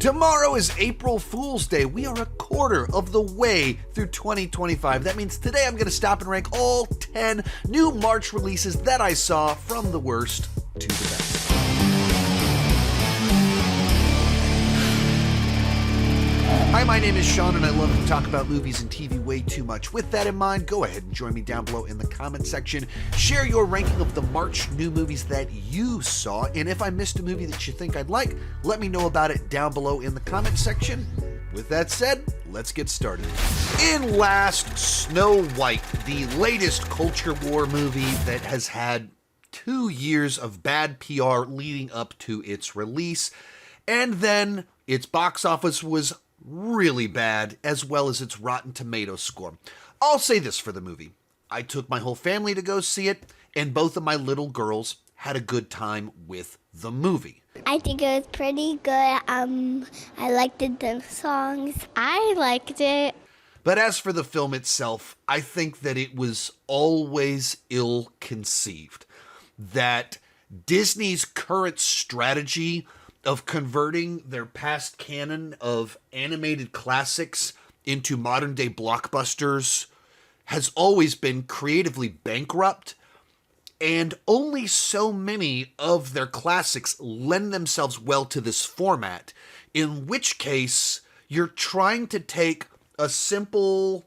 Tomorrow is April Fool's Day. We are a quarter of the way through 2025. That means today I'm going to stop and rank all 10 new March releases that I saw from the worst to the best. Hi, my name is Sean, and I love to talk about movies and TV way too much. With that in mind, go ahead and join me down below in the comment section. Share your ranking of the March new movies that you saw, and if I missed a movie that you think I'd like, let me know about it down below in the comment section. With that said, let's get started. In last, Snow White, the latest culture war movie that has had 2 years of bad PR leading up to its release, and then its box office was really bad, as well as its Rotten Tomatoes score. I'll say this for the movie. I took my whole family to go see it, and both of my little girls had a good time with the movie. I think it was pretty good. I liked the songs. I liked it. But as for the film itself, I think that it was always ill-conceived. That Disney's current strategy of converting their past canon of animated classics into modern-day blockbusters has always been creatively bankrupt, and only so many of their classics lend themselves well to this format, in which case you're trying to take a simple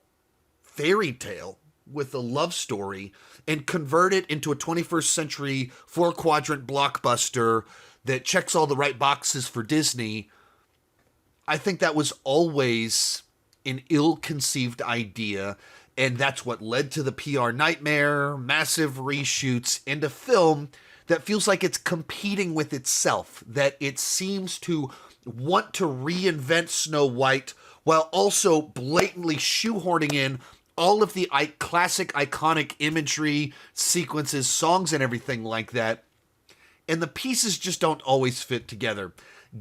fairy tale with a love story and convert it into a 21st century 4-quadrant blockbuster that checks all the right boxes for Disney. I think that was always an ill-conceived idea, and that's what led to the PR nightmare, massive reshoots, and a film that feels like it's competing with itself, that it seems to want to reinvent Snow White while also blatantly shoehorning in all of the classic iconic imagery, sequences, songs, and everything like that. And the pieces just don't always fit together.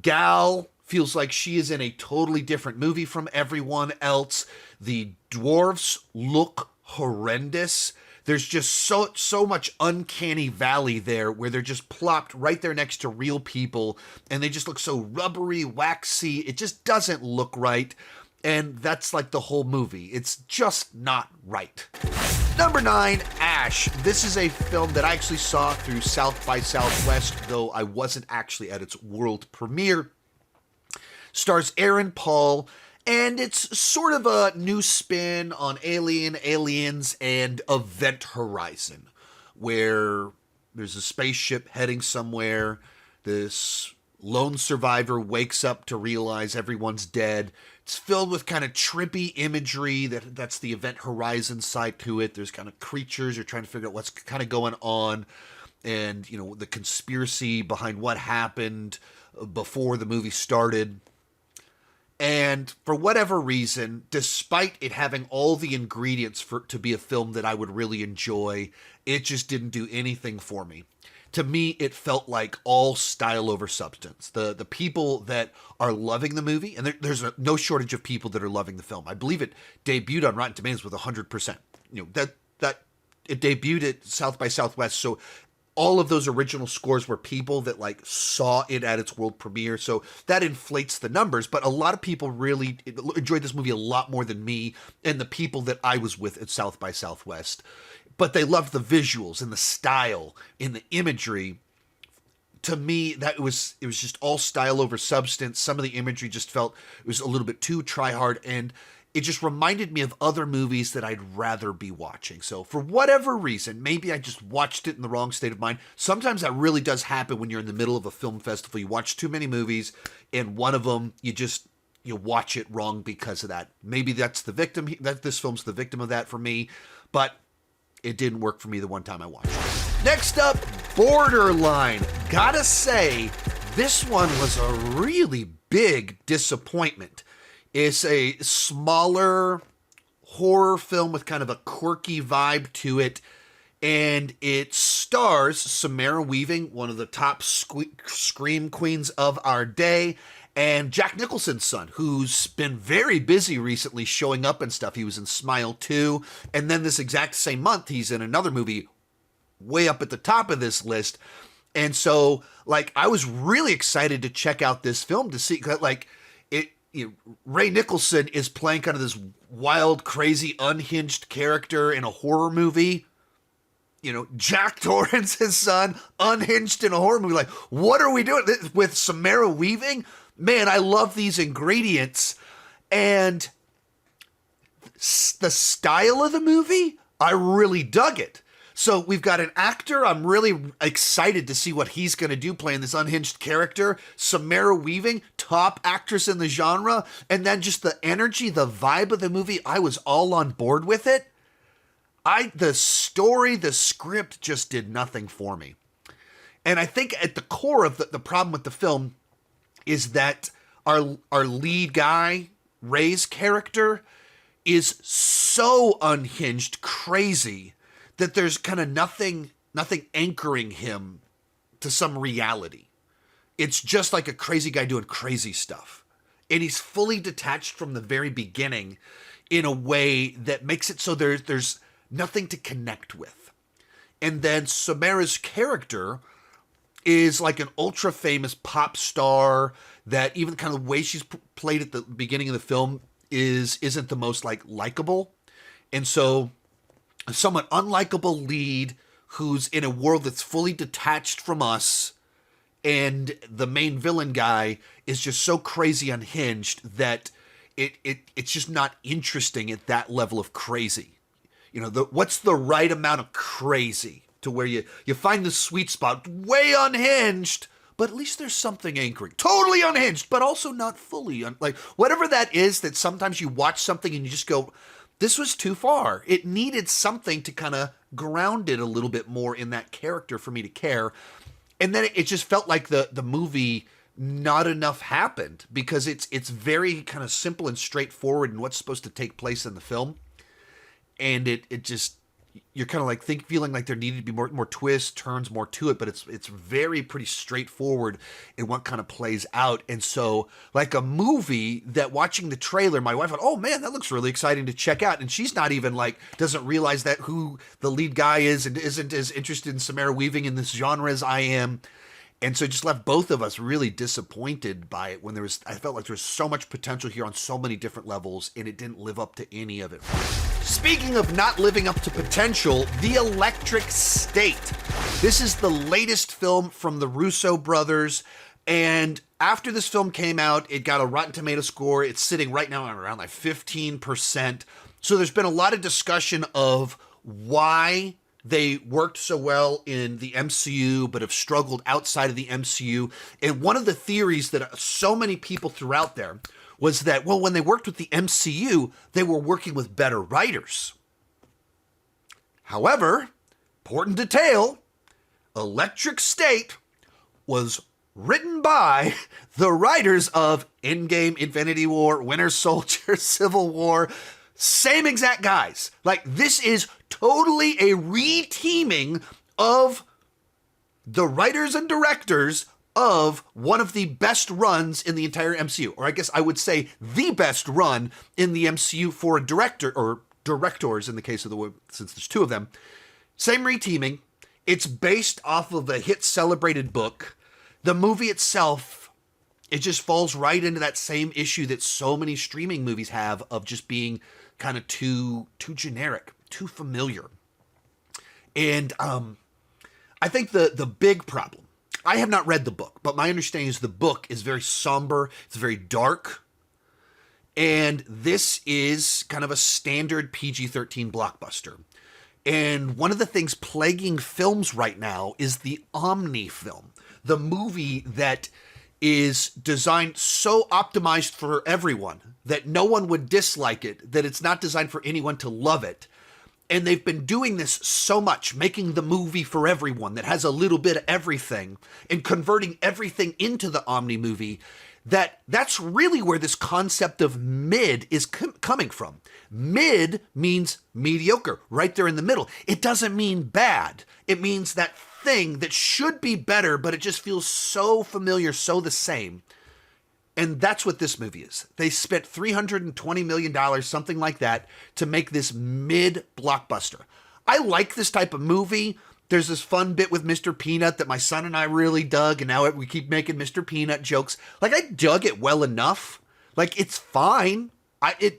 Gal feels like she is in a totally different movie from everyone else. The dwarves look horrendous. There's just so much uncanny valley there where they're just plopped right there next to real people, and they just look so rubbery, waxy. It just doesn't look right. And that's like the whole movie. It's just not right. Number 9, Ash. This is a film that I actually saw through South by Southwest, though I wasn't actually at its world premiere. Stars Aaron Paul, and it's sort of a new spin on Aliens, and Event Horizon, where there's a spaceship heading somewhere. This lone survivor wakes up to realize everyone's dead. It's filled with kind of trippy imagery. That's the Event Horizon side to it. There's kind of creatures. You're trying to figure out what's kind of going on, and, you know, the conspiracy behind what happened before the movie started. And for whatever reason, despite it having all the ingredients to be a film that I would really enjoy, it just didn't do anything for me. To me, it felt like all style over substance. The people that are loving the movie, and there's no shortage of people that are loving the film. I believe it debuted on Rotten Tomatoes with 100%. You know, that it debuted at South by Southwest, so all of those original scores were people that like saw it at its world premiere, so that inflates the numbers. But a lot of people really enjoyed this movie a lot more than me and the people that I was with at South by Southwest. But they loved the visuals and the style and the imagery. To me, it was just all style over substance. Some of the imagery just felt it was a little bit too try-hard, and it just reminded me of other movies that I'd rather be watching. So for whatever reason, maybe I just watched it in the wrong state of mind. Sometimes that really does happen when you're in the middle of a film festival. You watch too many movies, and one of them, you watch it wrong because of that. Maybe that's the victim, that this film's the victim of that for me, but it didn't work for me the one time I watched it. Next up, Borderline. Gotta say, this one was a really big disappointment. It's a smaller horror film with kind of a quirky vibe to it, and it stars Samara Weaving, one of the top scream queens of our day, and Jack Nicholson's son, who's been very busy recently showing up and stuff. He was in Smile 2, and then this exact same month, he's in another movie way up at the top of this list. And so, like, I was really excited to check out this film to see, like, Ray Nicholson is playing kind of this wild, crazy, unhinged character in a horror movie. Jack Torrance's son, unhinged in a horror movie. Like, what are we doing with Samara Weaving? Man, I love these ingredients. And the style of the movie, I really dug it. So we've got an actor I'm really excited to see what he's going to do playing this unhinged character. Samara Weaving, top actress in the genre. And then just the energy, the vibe of the movie, I was all on board with it. The story, the script just did nothing for me. And I think at the core of the problem with the film is that our lead guy, Ray's character, is so unhinged, crazy, that there's kind of nothing anchoring him to some reality. It's just like a crazy guy doing crazy stuff. And he's fully detached from the very beginning in a way that makes it so there's nothing to connect with. And then Samara's character is like an ultra famous pop star that even kind of the way she's played at the beginning of the film isn't the most likable. And so a somewhat unlikable lead who's in a world that's fully detached from us, and the main villain guy is just so crazy unhinged that it's just not interesting at that level of crazy. What's the right amount of crazy to where you find the sweet spot, way unhinged, but at least there's something anchoring. Totally unhinged, but also not fully. Whatever that is, that sometimes you watch something and you just go, this was too far. It needed something to kind of ground it a little bit more in that character for me to care. And then it just felt like the movie, not enough happened, because it's very kind of simple and straightforward in what's supposed to take place in the film. And it just, you're kind of feeling like there needed to be more twists, turns, more to it, but it's very pretty straightforward in what kind of plays out. And so, like a movie that, watching the trailer, my wife went, oh man, that looks really exciting to check out. And she's not even doesn't realize that who the lead guy is, and isn't as interested in Samara Weaving in this genre as I am. And so it just left both of us really disappointed by it, when I felt like there was so much potential here on so many different levels, and it didn't live up to any of it. Speaking of not living up to potential, The Electric State. This is the latest film from the Russo brothers, and after this film came out, it got a Rotten Tomato score. It's sitting right now around 15%. So there's been a lot of discussion of why they worked so well in the MCU, but have struggled outside of the MCU. And one of the theories that so many people threw out there was that, well, when they worked with the MCU, they were working with better writers. However, important detail, Electric State was written by the writers of Endgame, Infinity War, Winter Soldier, Civil War. Same exact guys. This is totally a reteaming of the writers and directors of one of the best runs in the entire MCU. Or I guess I would say the best run in the MCU for a director, or directors in the case of since there's two of them. Same reteaming. It's based off of a hit celebrated book. The movie itself, it just falls right into that same issue that so many streaming movies have, of just being kind of too generic, too familiar. And I think the big problem, I have not read the book, but my understanding is the book is very somber, it's very dark, and this is kind of a standard PG-13 blockbuster. And one of the things plaguing films right now is the Omni film, the movie that is designed so optimized for everyone that no one would dislike it, that it's not designed for anyone to love it. And they've been doing this so much, making the movie for everyone that has a little bit of everything, and converting everything into the Omni movie, that's really where this concept of mid is coming from. Mid means mediocre, right there in the middle. It doesn't mean bad. It means that thing that should be better, but it just feels so familiar, so the same. And that's what this movie is. They spent $320 million, something like that, to make this mid blockbuster. I like this type of movie. There's this fun bit with Mr. Peanut that my son and I really dug, and now we keep making Mr. Peanut jokes. I dug it well enough, Like, it's fine.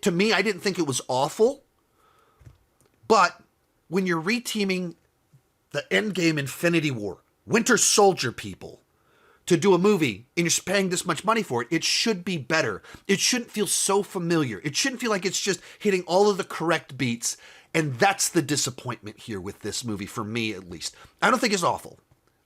To me, I didn't think it was awful. But when you're reteaming the Endgame Infinity War, Winter Soldier people, to do a movie and you're paying this much money for it, it should be better. It shouldn't feel so familiar. It shouldn't feel like it's just hitting all of the correct beats. And that's the disappointment here with this movie, for me at least. I don't think it's awful.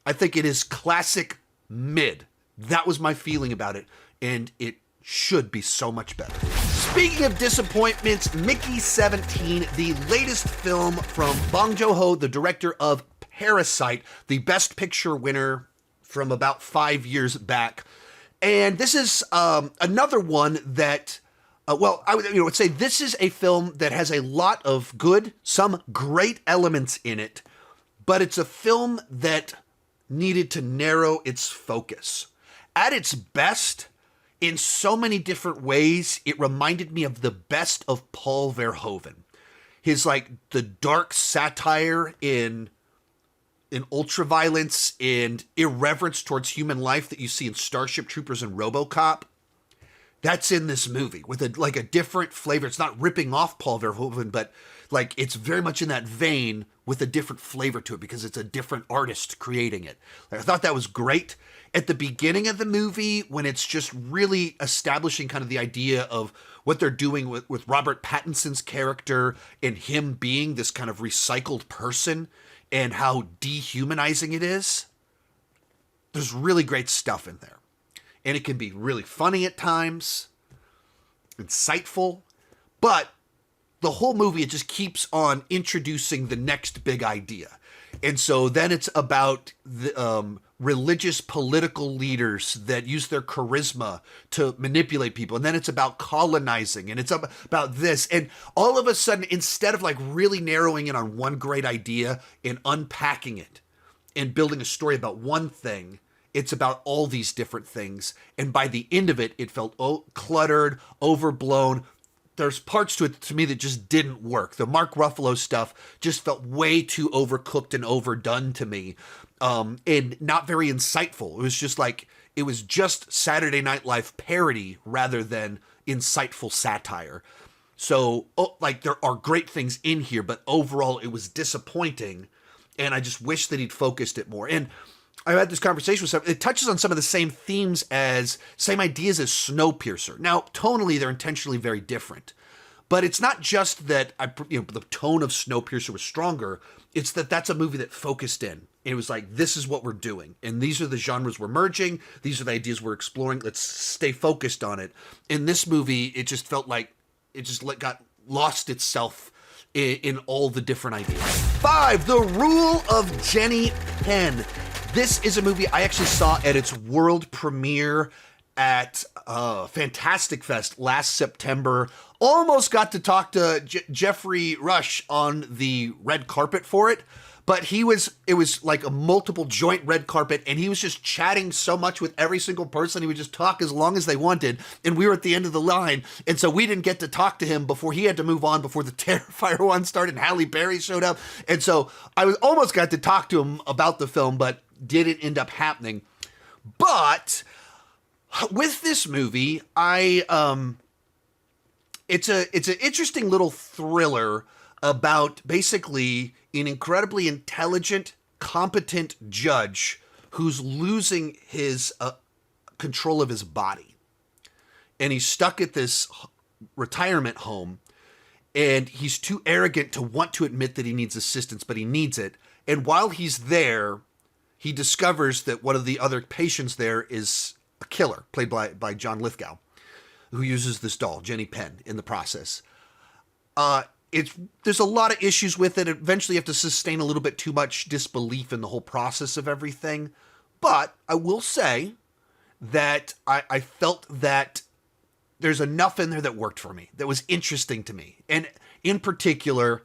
I think it is classic mid. That was my feeling about it. And it should be so much better. Speaking of disappointments, Mickey 17, the latest film from Bong Joon-ho, the director of Parasite, the Best Picture winner from about 5 years back. And this is another one that, I would say this is a film that has a lot of good, some great elements in it, but it's a film that needed to narrow its focus. At its best, in so many different ways, it reminded me of the best of Paul Verhoeven. His, the dark satire in ultraviolence and irreverence towards human life that you see in Starship Troopers and RoboCop, that's in this movie with a different flavor. It's not ripping off Paul Verhoeven, but it's very much in that vein with a different flavor to it because it's a different artist creating it. I thought that was great. At the beginning of the movie, when it's just really establishing kind of the idea of what they're doing with Robert Pattinson's character and him being this kind of recycled person, and how dehumanizing it is, there's really great stuff in there. And it can be really funny at times, insightful, but the whole movie, it just keeps on introducing the next big idea. And so then it's about the religious political leaders that use their charisma to manipulate people. And then it's about colonizing, and it's about this. And all of a sudden, instead of really narrowing in on one great idea and unpacking it and building a story about one thing, it's about all these different things. And by the end of it, it felt cluttered, overblown. There's parts to it, to me, that just didn't work. The Mark Ruffalo stuff just felt way too overcooked and overdone to me, and not very insightful. It was just Saturday Night Live parody rather than insightful satire. So, there are great things in here, but overall it was disappointing, and I just wish that he'd focused it more. And I had this conversation with someone. It touches on some of the same themes same ideas as Snowpiercer. Now, tonally, they're intentionally very different. But it's not just that the tone of Snowpiercer was stronger. It's that that's a movie that focused in. It was this is what we're doing. And these are the genres we're merging. These are the ideas we're exploring. Let's stay focused on it. In this movie, it just felt like it just got lost itself in all the different ideas. 5, The Rule of Jenny Penn. This is a movie I actually saw at its world premiere at Fantastic Fest last September. Almost got to talk to Jeffrey Rush on the red carpet for it, but it was like a multiple joint red carpet, and he was just chatting so much with every single person. He would just talk as long as they wanted, and we were at the end of the line, and so we didn't get to talk to him before he had to move on before the Terrifier one started and Halle Berry showed up. And so I almost got to talk to him about the film, but didn't end up happening. But with this movie, it's an interesting little thriller about basically an incredibly intelligent, competent judge who's losing his control of his body. And he's stuck at this retirement home, and he's too arrogant to want to admit that he needs assistance, but he needs it. And while he's there, he discovers that one of the other patients there is a killer, played by John Lithgow, who uses this doll, Jenny Penn, in the process. There's a lot of issues with it. Eventually you have to sustain a little bit too much disbelief in the whole process of everything. But I will say that I felt that there's enough in there that worked for me, that was interesting to me. And in particular,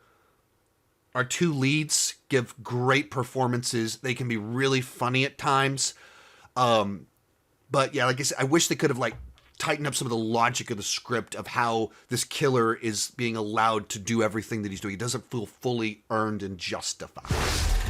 our two leads give great performances. They can be really funny at times. But yeah, like I said, I wish they could have tightened up some of the logic of the script of how this killer is being allowed to do everything that he's doing. It doesn't feel fully earned and justified.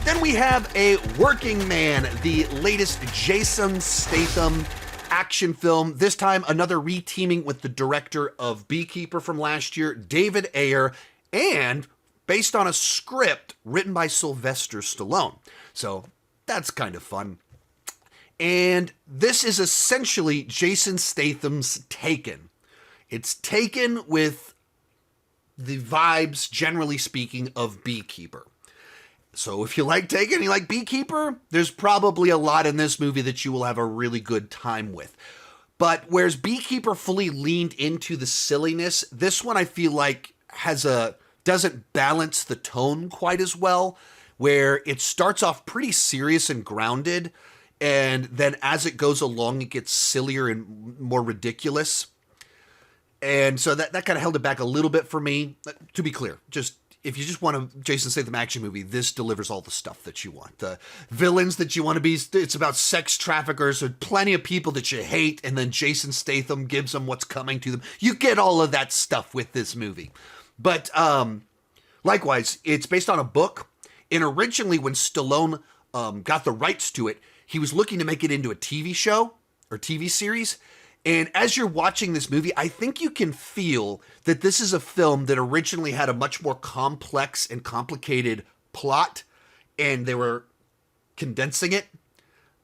Then we have A Working Man, the latest Jason Statham action film. This time, another reteaming with the director of Beekeeper from last year, David Ayer, and based on a script written by Sylvester Stallone. So that's kind of fun. And this is essentially Jason Statham's Taken. It's Taken with the vibes, generally speaking, of Beekeeper. So if you like Taken, you like Beekeeper, there's probably a lot in this movie that you will have a really good time with. But whereas Beekeeper fully leaned into the silliness, this one I feel like doesn't balance the tone quite as well, where it starts off pretty serious and grounded, and then as it goes along, it gets sillier and more ridiculous. And so that kind of held it back a little bit for me. To be clear, if you just want a Jason Statham action movie, this delivers all the stuff that you want. The villains that you want to be, it's about sex traffickers, or plenty of people that you hate, and then Jason Statham gives them what's coming to them. You get all of that stuff with this movie. But likewise, it's based on a book. And originally when Stallone got the rights to it, he was looking to make it into a TV show or TV series. And as you're watching this movie, I think you can feel that this is a film that originally had a much more complex and complicated plot, and they were condensing it.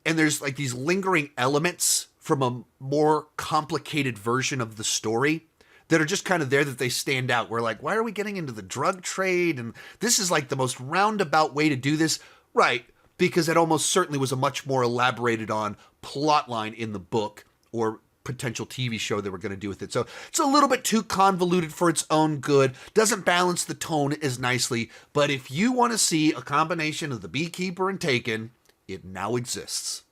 And there's like these lingering elements from a more complicated version of the story that are just kind of there, that they stand out. We're like, why are we getting into the drug trade? And this is like the most roundabout way to do this. Right, because it almost certainly was a much more elaborated on plot line in the book or potential TV show they were going to do with it. So it's a little bit too convoluted for its own good. Doesn't balance the tone as nicely. But if you want to see a combination of The Beekeeper and Taken, it now exists.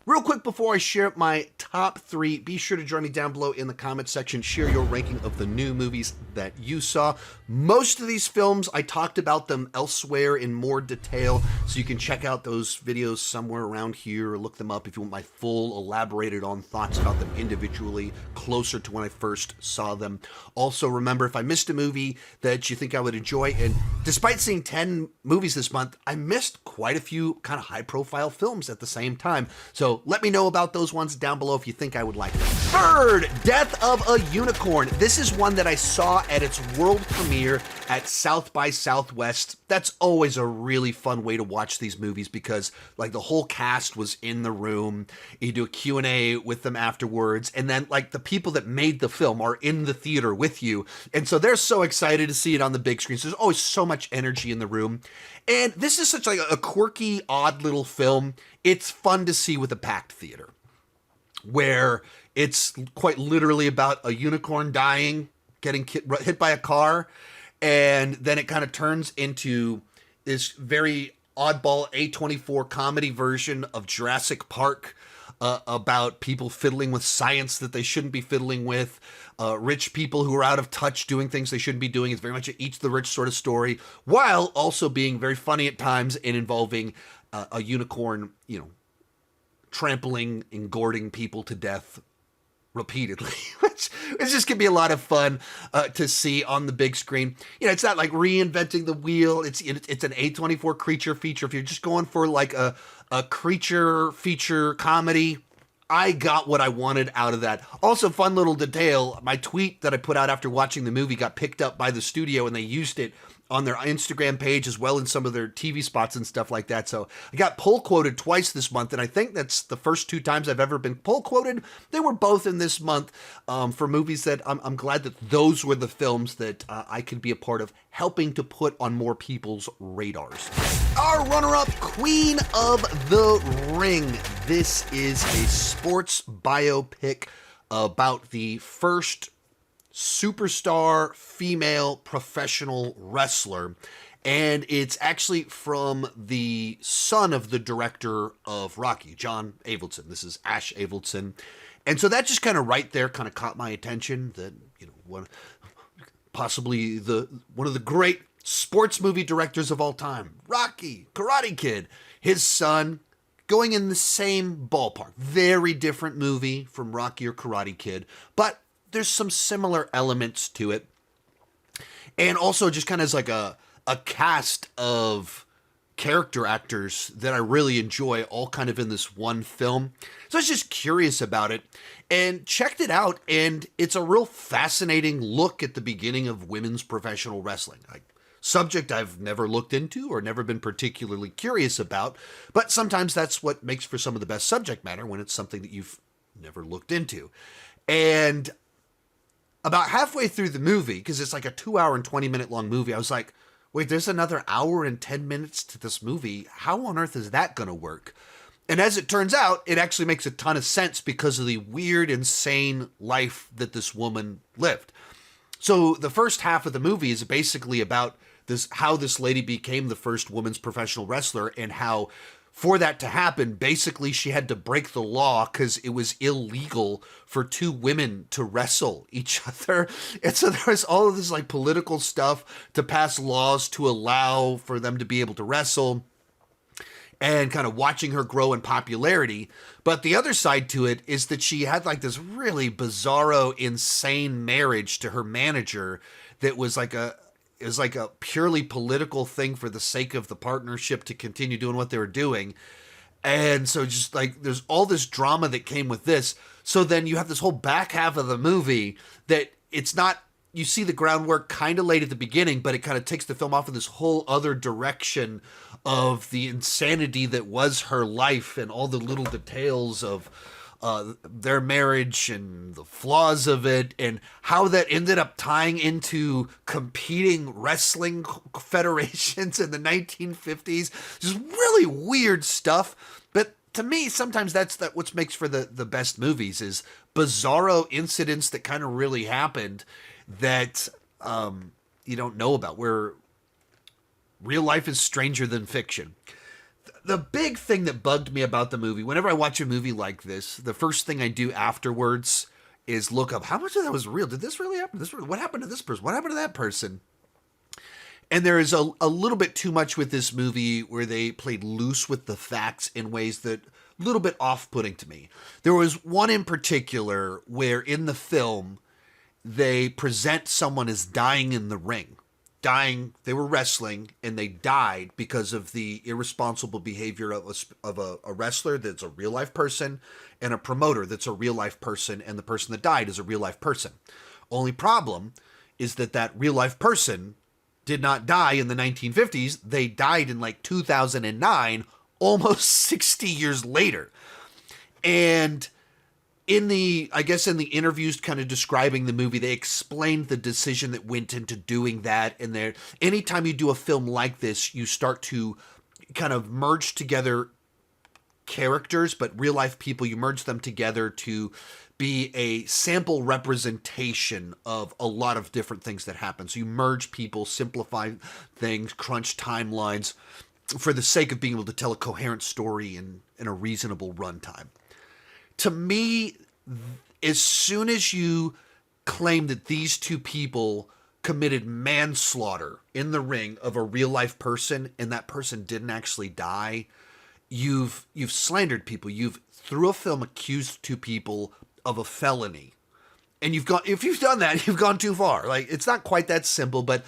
Real quick before I share my top 3, be sure to join me down below in the comment section. Share your ranking of the new movies that you saw. Most of these films, I talked about them elsewhere in more detail, so you can check out those videos somewhere around here or look them up if you want my full elaborated on thoughts about them individually, closer to when I first saw them. Also, remember, if I missed a movie that you think I would enjoy, and despite seeing 10 movies this month, I missed quite a few kind of high-profile films at the same time. So let me know about those ones down below if you think I would like them. Third, Death of a Unicorn. This is one that I saw at its world premiere at South by Southwest. That's always a really fun way to watch these movies, because like the whole cast was in the room. You do a Q&A with them afterwards, and then like the people that made the film are in the theater with you. And so they're so excited to see it on the big screen. So there's always so much energy in the room. And this is such like a quirky, odd little film. It's fun to see with a packed theater, where it's quite literally about a unicorn dying, getting hit by a car, and then it kind of turns into this very oddball A24 comedy version of Jurassic Park, about people fiddling with science that they shouldn't be fiddling with, rich people who are out of touch doing things they shouldn't be doing. It's very much an Eats the Rich sort of story, while also being very funny at times and involving a unicorn, trampling and goring people to death repeatedly, which just can be a lot of fun to see on the big screen. It's not like reinventing the wheel. It's an A24 creature feature. If you're just going for like a creature feature comedy, I got what I wanted out of that. Also, fun little detail, my tweet that I put out after watching the movie got picked up by the studio, and they used it on their Instagram page as well in some of their TV spots and stuff like that. So I got poll quoted twice this month, and I think that's the first 2 times I've ever been poll quoted. They were both in this month for movies that I'm glad that those were the films that I could be a part of helping to put on more people's radars. Our runner-up, Queen of the Ring. This is a sports biopic about the first superstar female professional wrestler, and it's actually from the son of the director of Rocky, John Avildsen. This is Ash Avildsen, and so that just kind of right there kind of caught my attention. That possibly one of the great sports movie directors of all time, Rocky, Karate Kid, his son, going in the same ballpark. Very different movie from Rocky or Karate Kid, but there's some similar elements to it. And also just kind of as like a cast of character actors that I really enjoy, all kind of in this one film. So I was just curious about it and checked it out, and it's a real fascinating look at the beginning of women's professional wrestling. Like, subject I've never looked into or never been particularly curious about, but sometimes that's what makes for some of the best subject matter, when it's something that you've never looked into. And about halfway through the movie, because it's like a 2 hour and 20-minute long movie, I was like, wait, there's another hour and 10 minutes to this movie. How on earth is that going to work? And as it turns out, it actually makes a ton of sense because of the weird, insane life that this woman lived. So the first half of the movie is basically about how this lady became the first women's professional wrestler, and how for that to happen, basically she had to break the law because it was illegal for two women to wrestle each other. And so there was all of this like political stuff to pass laws to allow for them to be able to wrestle, and kind of watching her grow in popularity. But the other side to it is that she had like this really bizarro, insane marriage to her manager that was like a purely political thing for the sake of the partnership to continue doing what they were doing. And so just like there's all this drama that came with this. So then you have this whole back half of the movie that it's not, you see the groundwork kind of laid at the beginning, but it kind of takes the film off in this whole other direction of the insanity that was her life and all the little details of their marriage and the flaws of it, and how that ended up tying into competing wrestling federations in the 1950s. Just really weird stuff. But to me, sometimes that's what makes for the best movies, is bizarro incidents that kind of really happened that you don't know about, where real life is stranger than fiction. The big thing that bugged me about the movie, whenever I watch a movie like this, the first thing I do afterwards is look up how much of that was real. Did this really happen? What happened to this person? What happened to that person? And there is a little bit too much with this movie where they played loose with the facts in ways that a little bit off-putting to me. There was one in particular where in the film they present someone as dying in the ring. They were wrestling and they died because of the irresponsible behavior of a wrestler that's a real life person, and a promoter that's a real life person, and the person that died is a real life person. Only problem is that real life person did not die in the 1950s. They died in like 2009, almost 60 years later. And in the interviews kind of describing the movie, they explained the decision that went into doing that. And anytime you do a film like this, you start to kind of merge together characters, but real life people, you merge them together to be a sample representation of a lot of different things that happen. So you merge people, simplify things, crunch timelines for the sake of being able to tell a coherent story in a reasonable runtime. To me, as soon as you claim that these two people committed manslaughter in the ring of a real life person and that person didn't actually die, you've slandered people. You've, through a film, accused two people of a felony. And if you've done that, you've gone too far. Like, it's not quite that simple, but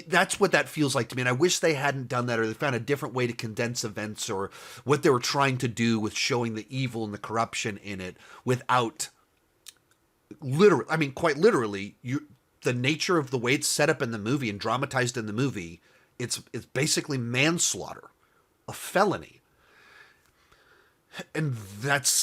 that's what that feels like to me. And I wish they hadn't done that, or they found a different way to condense events, or what they were trying to do with showing the evil and the corruption in it without quite literally, the nature of the way it's set up in the movie and dramatized in the movie, it's basically manslaughter, a felony. And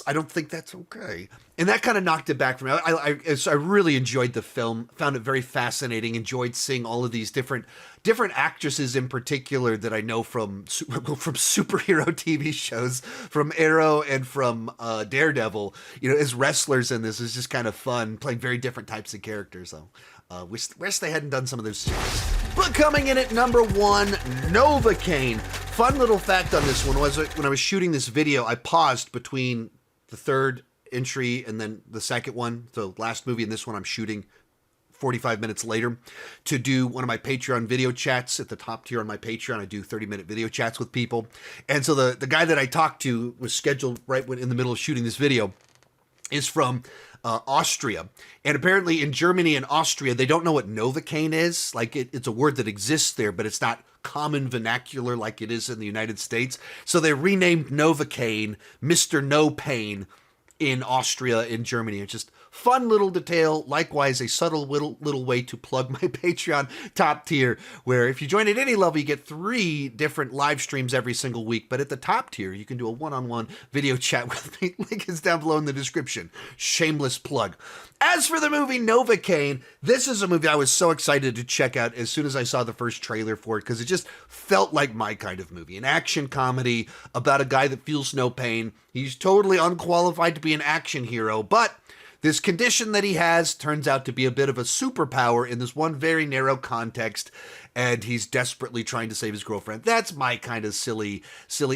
I don't think that's okay. And that kind of knocked it back for me. I really enjoyed the film, found it very fascinating, enjoyed seeing all of these different actresses in particular that I know from superhero TV shows, from Arrow and from Daredevil, as wrestlers in this. Is just kind of fun, playing very different types of characters. So wish they hadn't done some of those shows. But coming in at number 1, Novocaine. Fun little fact on this one was, when I was shooting this video, I paused between the third entry and then the second one, the last movie, and this one I'm shooting 45 minutes later, to do one of my Patreon video chats. At the top tier on my Patreon, I do 30-minute video chats with people. And so the guy that I talked to was scheduled right in the middle of shooting this video. is from Austria. And apparently in Germany and Austria, they don't know what Novocaine is. Like it's a word that exists there, but it's not common vernacular like it is in the United States. So they renamed Novocaine Mr. No Pain in Austria and Germany. It's just fun little detail. Likewise, a subtle little way to plug my Patreon top tier, where if you join at any level, you get 3 different live streams every single week. But at the top tier, you can do a one-on-one video chat with me. Link is down below in the description. Shameless plug. As for the movie Novocaine, this is a movie I was so excited to check out as soon as I saw the first trailer for it, because it just felt like my kind of movie. An action comedy about a guy that feels no pain. He's totally unqualified to be an action hero, but this condition that he has turns out to be a bit of a superpower in this one very narrow context, and he's desperately trying to save his girlfriend. That's my kind of silly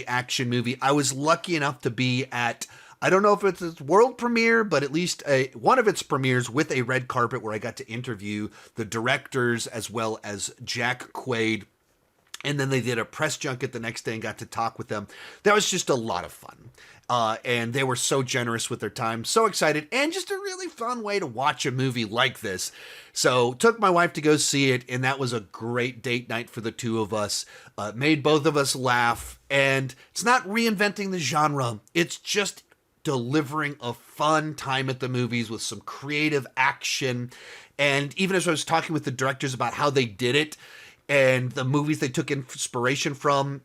action movie. I was lucky enough to be at, I don't know if it's its world premiere, but at least one of its premieres with a red carpet where I got to interview the directors as well as Jack Quaid. And then they did a press junket the next day and got to talk with them. That was just a lot of fun. And they were so generous with their time, so excited, and just a really fun way to watch a movie like this. So took my wife to go see it, and that was a great date night for the two of us. Made both of us laugh, and it's not reinventing the genre. It's just delivering a fun time at the movies with some creative action. And even as I was talking with the directors about how they did it and the movies they took inspiration from,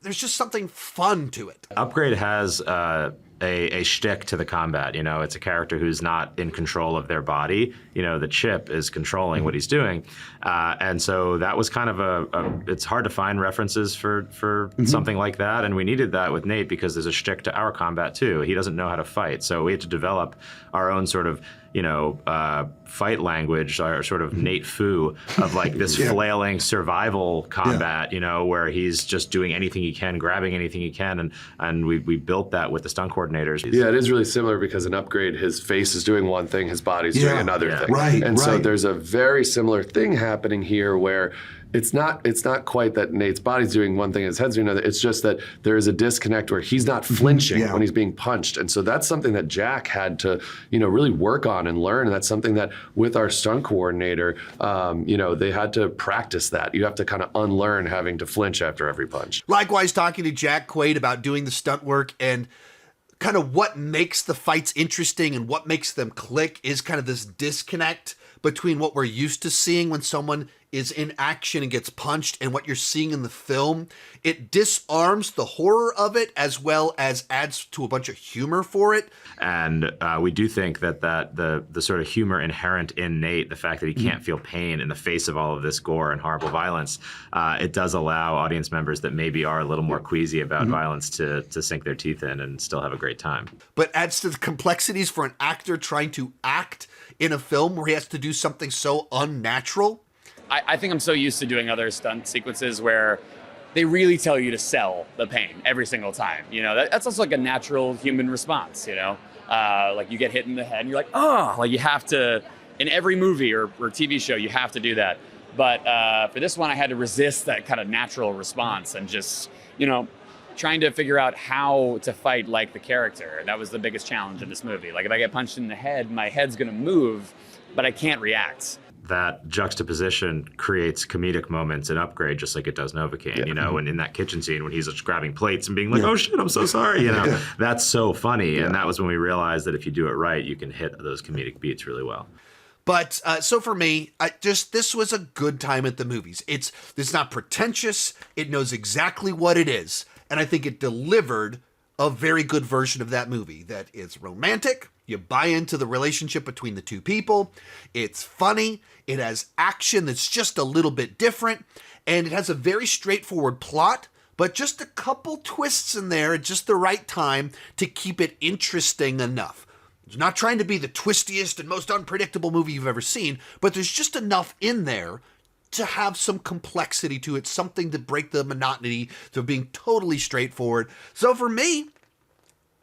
there's just something fun to it. Upgrade has a shtick to the combat. You know, it's a character who's not in control of their body. You know, the chip is controlling what he's doing. And so that was kind of it's hard to find references for something like that. And we needed that with Nate because there's a shtick to our combat too. He doesn't know how to fight. So we had to develop our own sort of, you know, fight language, our sort of Nate Fu of like this flailing survival combat, you know, where he's just doing anything he can, grabbing anything he can. And we built that with the stunt coordinators. Yeah, it is really similar because in Upgrade, his face is doing one thing, his body's doing another thing. Right, and so there's a very similar thing happening here where it's not quite that Nate's body's doing one thing, his head's doing another. It's just that there is a disconnect where he's not flinching when he's being punched. And so that's something that Jack had to, you know, really work on and learn. And that's something that with our stunt coordinator, you know, they had to practice that. You have to kind of unlearn having to flinch after every punch. Likewise, talking to Jack Quaid about doing the stunt work and kind of what makes the fights interesting and what makes them click is kind of this disconnect between what we're used to seeing when someone is in action and gets punched and what you're seeing in the film. It disarms the horror of it as well as adds to a bunch of humor for it. And we do think that the sort of humor inherent in Nate, the fact that he can't feel pain in the face of all of this gore and horrible violence, it does allow audience members that maybe are a little more queasy about violence to sink their teeth in and still have a great time. But adds to the complexities for an actor trying to act in a film where he has to do something so unnatural. I think I'm so used to doing other stunt sequences where they really tell you to sell the pain every single time. You know, that's also like a natural human response, you know? Like you get hit in the head and you're like, oh, like you have to, in every movie or TV show, you have to do that. But for this one, I had to resist that kind of natural response and just, you know, trying to figure out how to fight like the character. And that was the biggest challenge in this movie. Like if I get punched in the head, my head's gonna move, but I can't react. That juxtaposition creates comedic moments in Upgrade, just like it does Novocaine, you know, and in that kitchen scene when he's just grabbing plates and being like, oh shit, I'm so sorry, you know, that's so funny. And that was when we realized that if you do it right, you can hit those comedic beats really well. But so for me, this was a good time at the movies. It's not pretentious. It knows exactly what it is. And I think it delivered a very good version of that movie that is romantic. You buy into the relationship between the two people. It's funny. It has action that's just a little bit different. And it has a very straightforward plot, but just a couple twists in there at just the right time to keep it interesting enough. It's not trying to be the twistiest and most unpredictable movie you've ever seen, but there's just enough in there to have some complexity to it, something to break the monotony to being totally straightforward. So for me,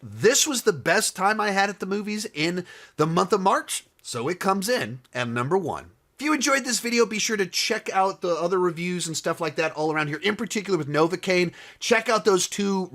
this was the best time I had at the movies in the month of March, so it comes in at number 1. If you enjoyed this video, be sure to check out the other reviews and stuff like that all around here, in particular with Novocaine. Check out those two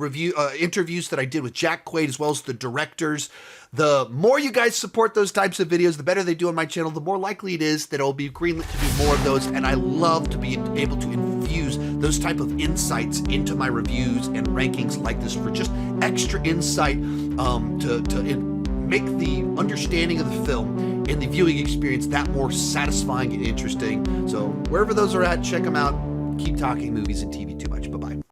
interviews that I did with Jack Quaid as well as the directors. The more you guys support those types of videos, the better they do on my channel, the more likely it is that I'll be greenlit to do more of those, and I love to be able to infuse those type of insights into my reviews and rankings like this for just extra insight to make the understanding of the film and the viewing experience that more satisfying and interesting. So wherever those are at, check them out. Keep talking movies and TV too much. Bye-bye.